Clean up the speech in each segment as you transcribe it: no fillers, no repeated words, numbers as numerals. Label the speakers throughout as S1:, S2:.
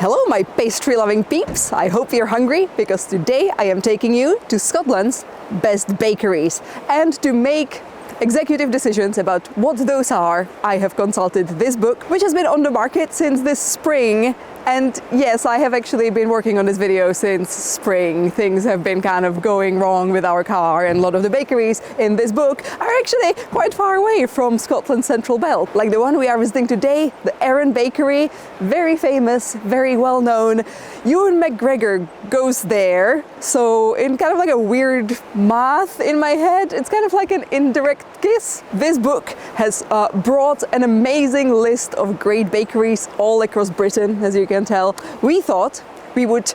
S1: Hello my pastry-loving peeps, I hope you're hungry because today I am taking you to Scotland's best bakeries. And to make executive decisions about what those are, I have consulted this book, which has been on the market since this spring. And yes, I have actually been working on this video since spring. Things have been kind of going wrong with our car, and a lot of the bakeries in this book are actually quite far away from Scotland's central belt. Like the one we are visiting today, the Aran bakery, very famous, very well known. Ewan McGregor goes there, so in kind of like a weird math in my head, it's kind of like an indirect kiss. This book has brought an amazing list of great bakeries all across Britain, as you can tell. We thought we would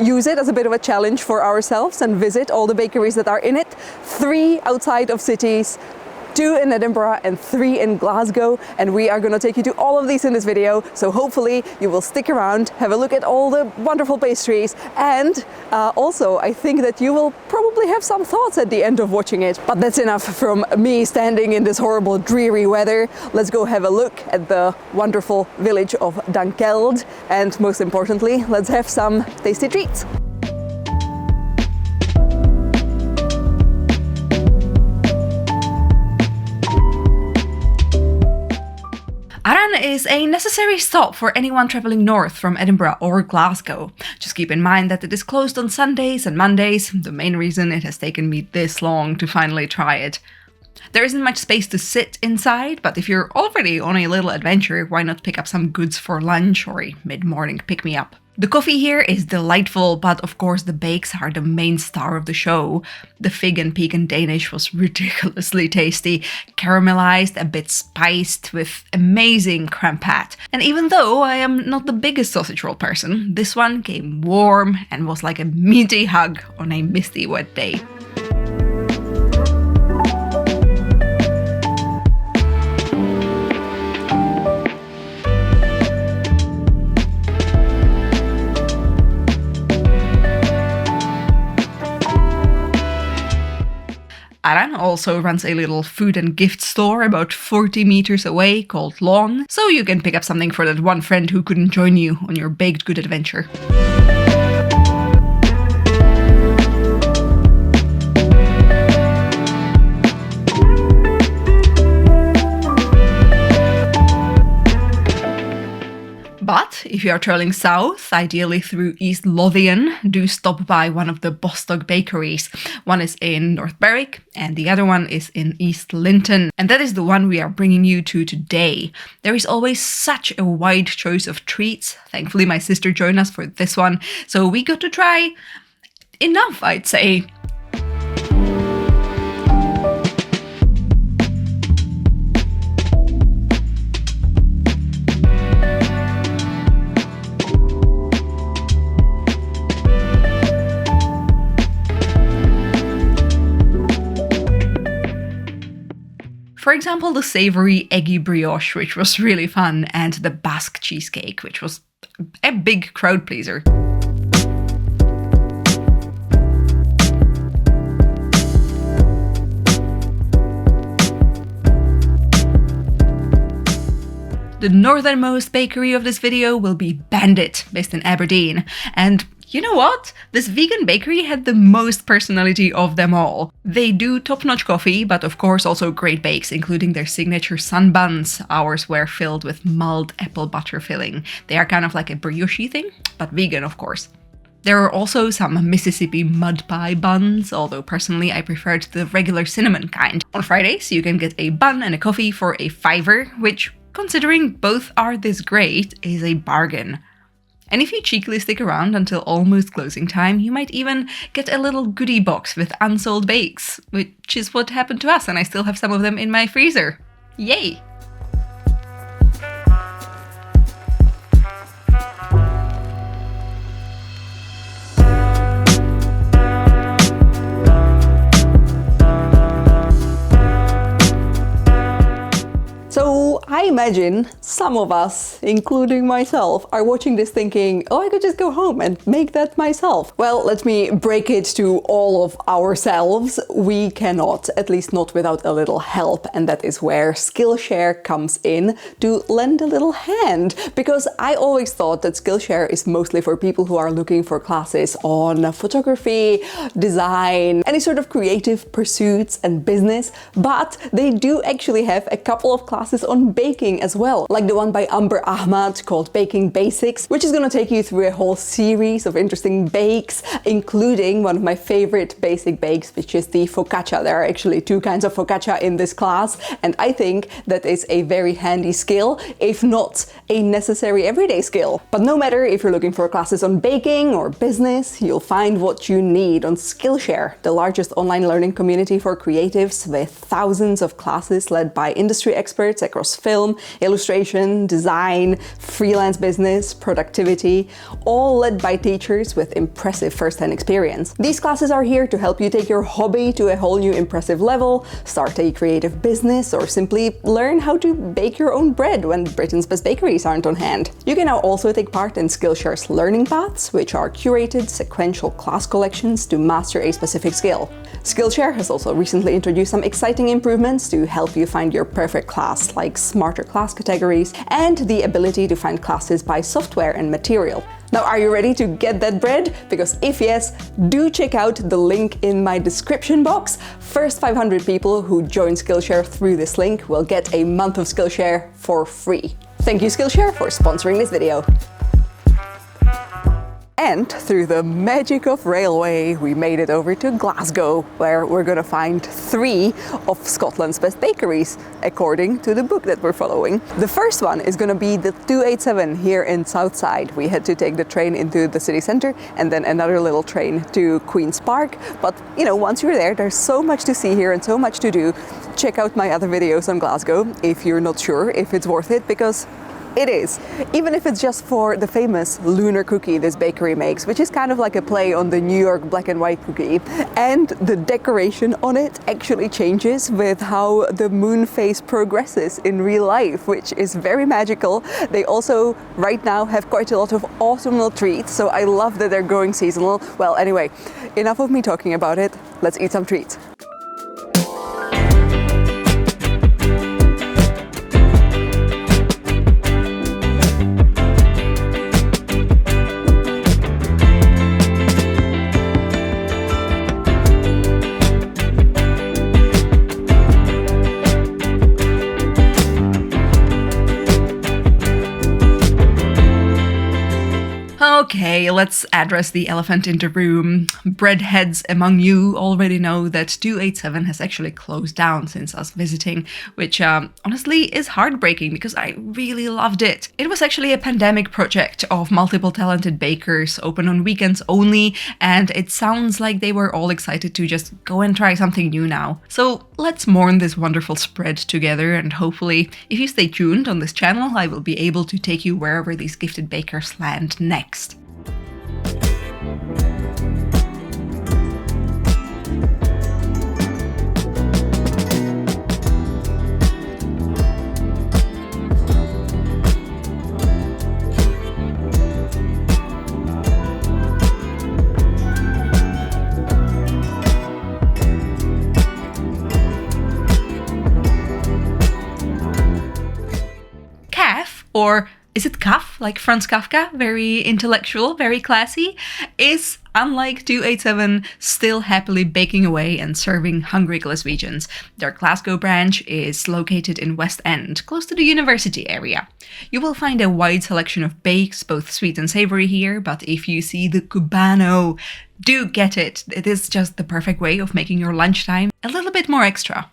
S1: use it as a bit of a challenge for ourselves and visit all the bakeries that are in it. 3 outside of cities, 2 in Edinburgh and 3 in Glasgow, and we are going to take you to all of these in this video, so hopefully you will stick around, have a look at all the wonderful pastries, and also I think that you will probably have some thoughts at the end of watching it. But that's enough from me standing in this horrible dreary weather. Let's go have a look at the wonderful village of Dunkeld, and most importantly, let's have some tasty treats.
S2: Aran is a necessary stop for anyone travelling north from Edinburgh or Glasgow. Just keep in mind that it is closed on Sundays and Mondays, the main reason it has taken me this long to finally try it. There isn't much space to sit inside, but if you're already on a little adventure, why not pick up some goods for lunch or a mid-morning pick-me-up? The coffee here is delightful, but of course the bakes are the main star of the show. The fig and pecan Danish was ridiculously tasty, caramelized, a bit spiced, with amazing creme pat. And even though I am not the biggest sausage roll person, this one came warm and was like a meaty hug on a misty wet day. Aran also runs a little food and gift store about 40 meters away called Lannan, so you can pick up something for that one friend who couldn't join you on your baked good adventure. But if you are travelling south, ideally through East Lothian, do stop by one of the Bostock Bakeries. One is in North Berwick and the other one is in East Linton. And that is the one we are bringing you to today. There is always such a wide choice of treats. Thankfully my sister joined us for this one, so we got to try enough, I'd say. For example, the savoury eggy brioche, which was really fun, and the Basque cheesecake, which was a big crowd pleaser. The northernmost bakery of this video will be Bandit, based in Aberdeen, and you know what? This vegan bakery had the most personality of them all. They do top-notch coffee, but of course also great bakes, including their signature sun buns. Ours were filled with mulled apple butter filling. They are kind of like a brioche thing, but vegan of course. There are also some Mississippi mud pie buns, although personally I preferred the regular cinnamon kind. On Fridays you can get a bun and a coffee for a £5, which, considering both are this great, is a bargain. And if you cheekily stick around until almost closing time, you might even get a little goodie box with unsold bakes, which is what happened to us, and I still have some of them in my freezer. Yay!
S1: So I imagine some of us, including myself, are watching this thinking, oh, I could just go home and make that myself. Well, let me break it to all of ourselves. We cannot, at least not without a little help, and that is where Skillshare comes in to lend a little hand. Because I always thought that Skillshare is mostly for people who are looking for classes on photography, design, any sort of creative pursuits and business, but they do actually have a couple of classes on baking as well, like the one by Amber Ahmad called Baking Basics, which is going to take you through a whole series of interesting bakes, including one of my favorite basic bakes, which is the focaccia. There are actually two kinds of focaccia in this class, and I think that is a very handy skill, if not a necessary everyday skill. But no matter if you're looking for classes on baking or business, you'll find what you need on Skillshare, the largest online learning community for creatives with thousands of classes led by industry experts across film, illustration, design, freelance business, productivity, all led by teachers with impressive first-hand experience. These classes are here to help you take your hobby to a whole new impressive level, start a creative business, or simply learn how to bake your own bread when Britain's best bakeries aren't on hand. You can now also take part in Skillshare's learning paths, which are curated sequential class collections to master a specific skill. Skillshare has also recently introduced some exciting improvements to help you find your perfect class, like smarter class categories and the ability to find classes by software and material. Now, are you ready to get that bread? Because if yes, do check out the link in my description box. First 500 people who join Skillshare through this link will get a month of Skillshare for free. Thank you, Skillshare, for sponsoring this video. And through the magic of railway, we made it over to Glasgow, where we're gonna find 3 of Scotland's best bakeries, according to the book that we're following. The first one is gonna be the 287 here in Southside. We had to take the train into the city centre and then another little train to Queen's Park. But you know, once you're there, there's so much to see here and so much to do. Check out my other videos on Glasgow if you're not sure if it's worth it, because it is. Even if it's just for the famous lunar cookie this bakery makes, which is kind of like a play on the New York black and white cookie. And the decoration on it actually changes with how the moon phase progresses in real life, which is very magical. They also right now have quite a lot of autumnal treats, so I love that they're going seasonal. Well, anyway, enough of me talking about it. Let's eat some treats.
S2: Okay, let's address the elephant in the room. Breadheads among you already know that 287 has actually closed down since us visiting, which honestly is heartbreaking because I really loved it. It was actually a pandemic project of multiple talented bakers, open on weekends only, and it sounds like they were all excited to just go and try something new now. So let's mourn this wonderful spread together, and hopefully, if you stay tuned on this channel, I will be able to take you wherever these gifted bakers land next. Or is it Kaf, like Franz Kafka, very intellectual, very classy, is, unlike 287, still happily baking away and serving hungry Glaswegians. Their Glasgow branch is located in West End, close to the university area. You will find a wide selection of bakes, both sweet and savoury here, but if you see the Cubano, do get it. It is just the perfect way of making your lunchtime a little bit more extra.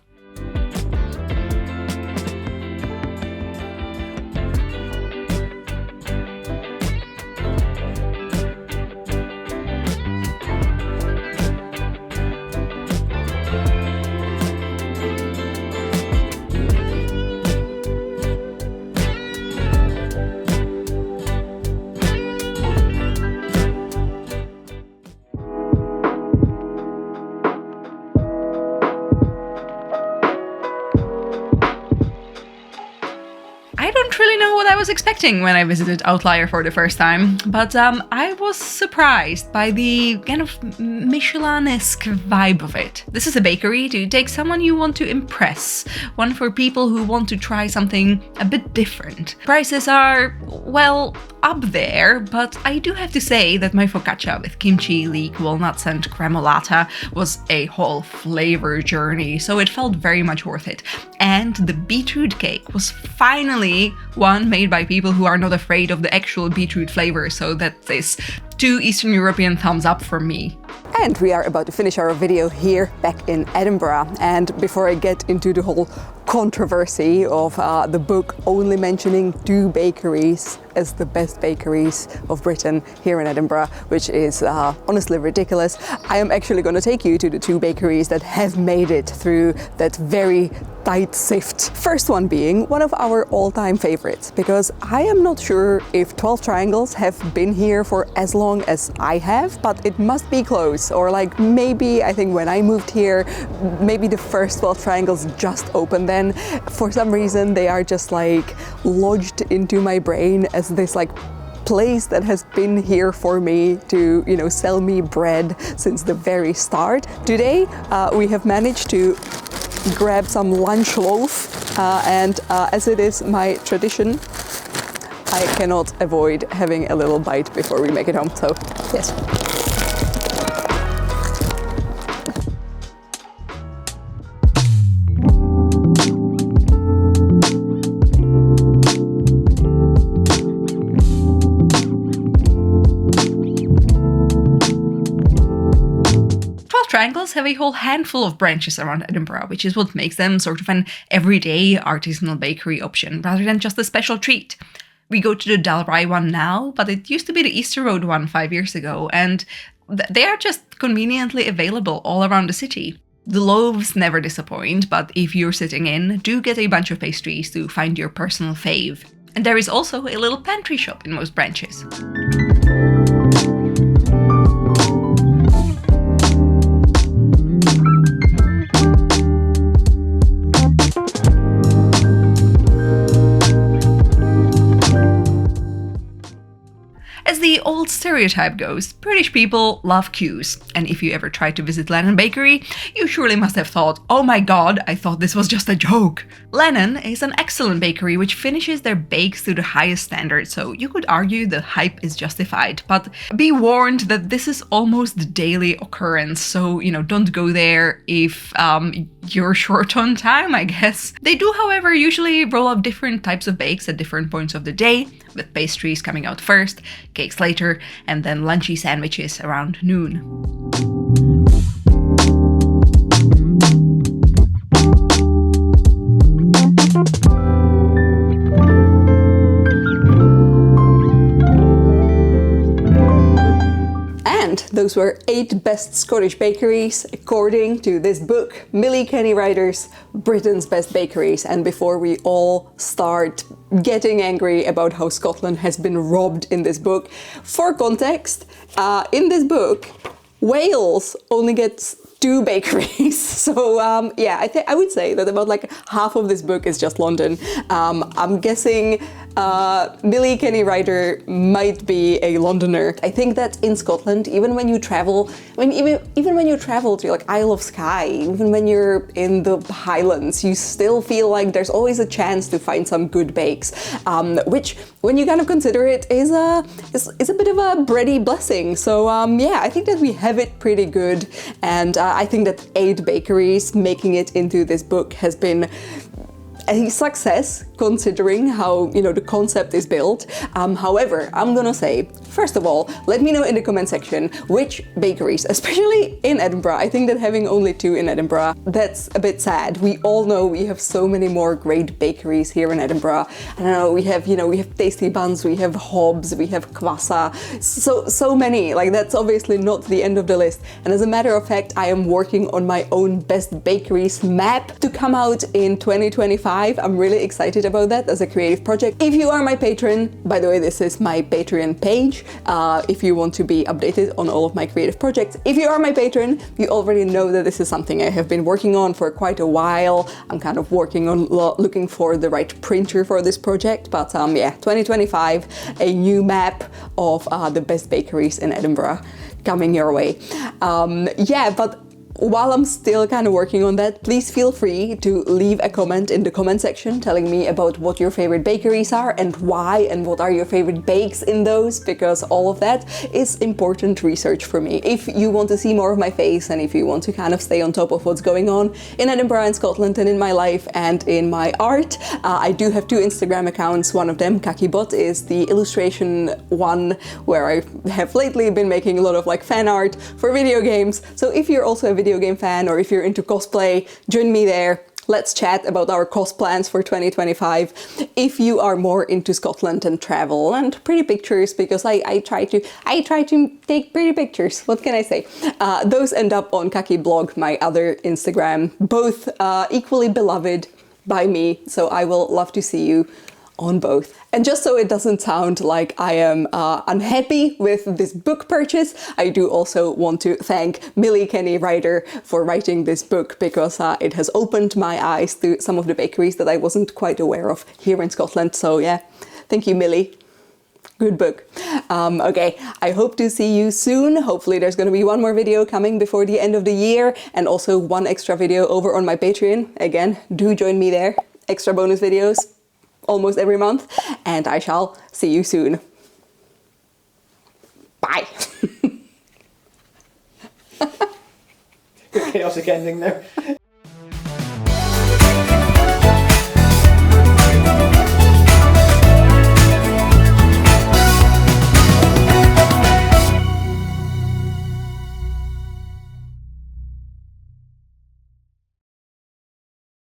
S2: expecting when I visited Outlier for the first time, but I was surprised by the kind of Michelin-esque vibe of it. This is a bakery to take someone you want to impress, one for people who want to try something a bit different. Prices are, well, up there, but I do have to say that my focaccia with kimchi, leek, walnuts and cremolata was a whole flavor journey, so it felt very much worth it. And the beetroot cake was finally one made by people who are not afraid of the actual beetroot flavor, so that is 2 Eastern European thumbs up from me.
S1: And we are about to finish our video here back in Edinburgh. And before I get into the whole controversy of the book only mentioning 2 bakeries as the best bakeries of Britain here in Edinburgh, which is honestly ridiculous, I am actually going to take you to the 2 bakeries that have made it through that very tight sift. First one being one of our all-time favorites, because I am not sure if 12 Triangles have been here for as long as I have, but it must be close. Or like maybe, I think when I moved here, maybe the first 12 Triangles just opened then. For some reason they are just like lodged into my brain as this like place that has been here for me to, you know, sell me bread since the very start. Today we have managed to grab some lunch loaf and as it is my tradition, I cannot avoid having a little bite before we make it home, so yes.
S2: 12 Triangles have a whole handful of branches around Edinburgh, which is what makes them sort of an everyday artisanal bakery option, rather than just a special treat. We go to the Dalry one now, but it used to be the Easter Road one 5 years ago, and they are just conveniently available all around the city. The loaves never disappoint, but if you're sitting in, do get a bunch of pastries to find your personal fave. And there is also a little pantry shop in most branches. As the old stereotype goes, British people love queues, and if you ever tried to visit Lannan Bakery, you surely must have thought, oh my god, I thought this was just a joke. Lannan is an excellent bakery which finishes their bakes to the highest standard, so you could argue the hype is justified, but be warned that this is almost the daily occurrence, so, you know, don't go there if you're short on time, I guess. They do, however, usually roll out different types of bakes at different points of the day, with pastries coming out first, cakes later, and then lunchy sandwiches around noon.
S1: And those were 8 best Scottish bakeries according to this book, Millie Kenny Ryder's Britain's Best Bakeries. And before we all start getting angry about how Scotland has been robbed in this book, for context, in this book, Wales only gets 2 bakeries. So yeah, I would say that about like half of this book is just London. I'm guessing Millie Kenny Ryder might be a Londoner. I think that in Scotland, even when you travel, even when you travel to like Isle of Skye, even when you're in the Highlands, you still feel like there's always a chance to find some good bakes, which, when you kind of consider it, is a bit of a bready blessing. So yeah, I think that we have it pretty good, and I think that 8 bakeries making it into this book has been a success, considering how, you know, the concept is built. However, I'm gonna say, first of all, let me know in the comment section which bakeries, especially in Edinburgh. I think that having only 2 in Edinburgh, that's a bit sad. We all know we have so many more great bakeries here in Edinburgh. I don't know, we have Tasty Buns, we have Hobbs, we have Kvassa, so many. Like, that's obviously not the end of the list. And as a matter of fact, I am working on my own best bakeries map to come out in 2025. I'm really excited about that as a creative project. If you are my patron, by the way, this is my Patreon page, if you want to be updated on all of my creative projects. If you are my patron, you already know that this is something I have been working on for quite a while. I'm kind of working on looking for the right printer for this project, but yeah, 2025, a new map of the best bakeries in Edinburgh coming your way. Yeah, but while I'm still kind of working on that, please feel free to leave a comment in the comment section telling me about what your favorite bakeries are and why, and what are your favorite bakes in those, because all of that is important research for me. If you want to see more of my face and if you want to kind of stay on top of what's going on in Edinburgh and Scotland and in my life and in my art, I do have 2 Instagram accounts. One of them, Kakibot, is the illustration one where I have lately been making a lot of like fan art for video games. So if you're also a video game fan or if you're into cosplay, join me there. Let's chat about our cos plans for 2025. If you are more into Scotland and travel and pretty pictures, because I try to take pretty pictures, what can I say? Those end up on Kaki Blog, my other Instagram, both equally beloved by me, so I will love to see you on both. And just so it doesn't sound like I am unhappy with this book purchase, I do also want to thank Millie Kenny Ryder for writing this book, because it has opened my eyes to some of the bakeries that I wasn't quite aware of here in Scotland. So yeah, thank you, Millie. Good book. Okay, I hope to see you soon. Hopefully there's going to be one more video coming before the end of the year, and also one extra video over on my Patreon. Again, do join me there. Extra bonus videos almost every month, and I shall see you soon. Bye.
S3: Chaotic ending there.